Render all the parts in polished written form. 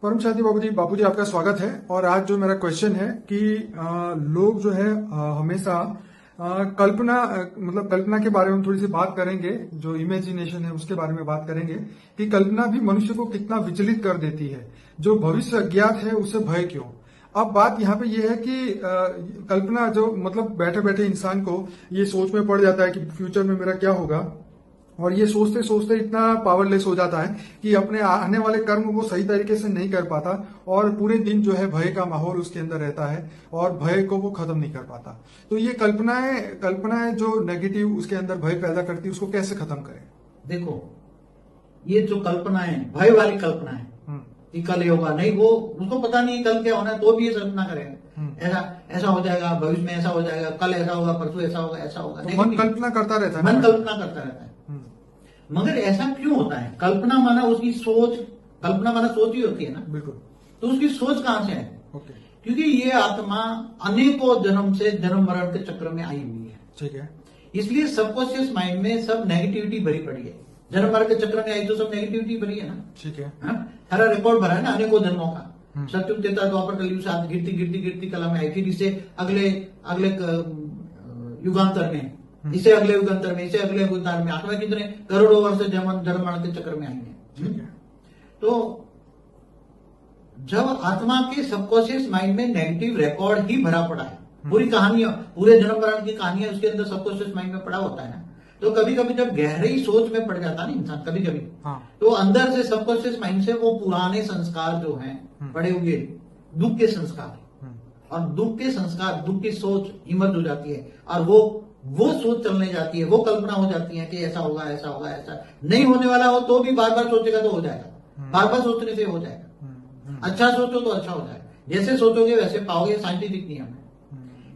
परम शांति बाबू जी आपका स्वागत है। और आज जो मेरा क्वेश्चन है कि लोग जो है हमेशा मतलब कल्पना के बारे में थोड़ी सी बात करेंगे। जो इमेजिनेशन है उसके बारे में बात करेंगे कि कल्पना भी मनुष्य को कितना विचलित कर देती है। जो भविष्य अज्ञात है उसे भय क्यों। अब बात यहाँ पे ये है कि कल्पना जो मतलब बैठे बैठे इंसान को ये सोच में पड़ जाता है कि फ्यूचर में मेरा क्या होगा, और ये सोचते सोचते इतना पावरलेस हो जाता है कि अपने आने वाले कर्म को सही तरीके से नहीं कर पाता, और पूरे दिन जो है भय का माहौल उसके अंदर रहता है और भय को वो खत्म नहीं कर पाता। तो ये कल्पनाएं जो नेगेटिव उसके अंदर भय पैदा करती है उसको कैसे खत्म करें। देखो, ये जो कल्पना है, भय वाली कल्पना है कि कल ये होगा, नहीं वो उसको पता नहीं कल क्या होना है तो भी ये कल्पना करेगा ऐसा ऐसा हो जाएगा, भविष्य में ऐसा हो जाएगा, कल ऐसा होगा, परसों ऐसा होगा, ऐसा होगा। तो मन कल्पना करता रहता है, मन कल्पना करता रहता है। मगर ऐसा क्यों होता है? कल्पना माना उसकी सोच, कल्पना माना सोच ही होती है ना। बिल्कुल। तो उसकी सोच कहां से है? ओके। क्योंकि ये आत्मा अनेकों जन्म से जन्म मरण के चक्र में आई हुई है। ठीक है। इसलिए सबकॉन्शियस माइंड में सब नेगेटिविटी भरी पड़ी है। जन्म मरण के चक्र में आई तो सब नेगेटिविटी भरी है ना। ठीक है। सारा रिकॉर्ड भरा है ना अनेकों जन्मों का। सत्युग त्रेता द्वापर कलयुग से गिरती गिरती गिरती कला में आई, फिर इसे अगले अगले युगांतर में, इसे अगले युगांतर में, इसे अगले युगांतर में, आठवें कितने करोड़ों वर्ष जन्म मरण के चक्र में आएंगे। तो जब आत्मा के सबकॉन्शियस माइंड में नेगेटिव रिकॉर्ड ही भरा पड़ा है, पूरी कहानियां, पूरे जन्म मरण की कहानियां उसके अंदर सबकॉन्शियस माइंड में पड़ा होता है ना। तो कभी कभी जब गहरी सोच में पड़ जाता है ना इंसान, कभी कभी तो अंदर से सबकॉन्शियस माइंड से वो पुराने संस्कार जो हैं पड़े हुए दुख के संस्कार, और दुख के संस्कार, दुख की सोच इमर्ज हो जाती है, और वो सोच चलने जाती है, वो कल्पना हो जाती है कि ऐसा होगा, ऐसा होगा, ऐसा नहीं होने वाला हो तो भी बार बार सोचेगा तो हो जाएगा, बार बार सोचने से हो जाएगा। अच्छा सोचो तो अच्छा हो जाएगा, जैसे सोचोगे वैसे पाओगे, साइंटिफिक नियम है।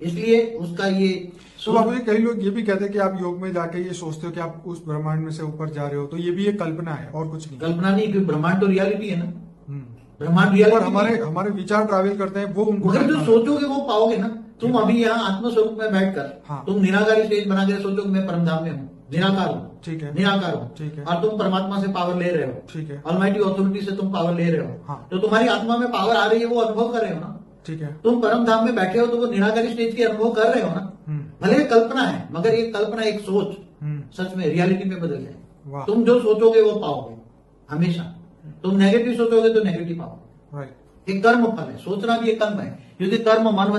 इसलिए उसका ये तो बाबू जी कई लोग ये भी कहते हैं कि आप योग में जाके ये सोचते हो कि आप उस ब्रह्मांड में से ऊपर जा रहे हो, तो ये भी एक कल्पना है और कुछ नहीं। कल्पना नहीं, क्योंकि ब्रह्मांड तो रियलिटी है ना। ब्रह्मांड रियलिटी, हमारे विचार ट्रैवल करते हैं, वो उनको मगर जो सोचोगे वो पाओगे ना। तुम अभी यहाँ आत्मस्वरूप में बैठकर तुम निराकारी स्टेज बना के सोचो मैं परमधाम में हूँ, निराकार हूँ, ठीक है, निराकार हूँ, ठीक है, और तुम परमात्मा से पावर ले रहे हो, ठीक है, ऑलमाइटी ऑथोरिटी से तुम पावर ले रहे हो, तो तुम्हारी आत्मा में पावर आ रही है, वो अनुभव कर रहे हो ना। ठीक है। तुम परम धाम में बैठे हो तो वो निराकारी स्टेज के अनुभव कर रहे हो ना। भले कल्पना है, मगर ये कल्पना एक सोच सच में रियलिटी में बदल जाए। तुम जो सोचोगे वो पाओगे हमेशा। तुम नेगेटिव सोचोगे तो नेगेटिव पाओगे। एक कर्म फल है, सोचना भी एक कर्म है, क्योंकि कर्म मन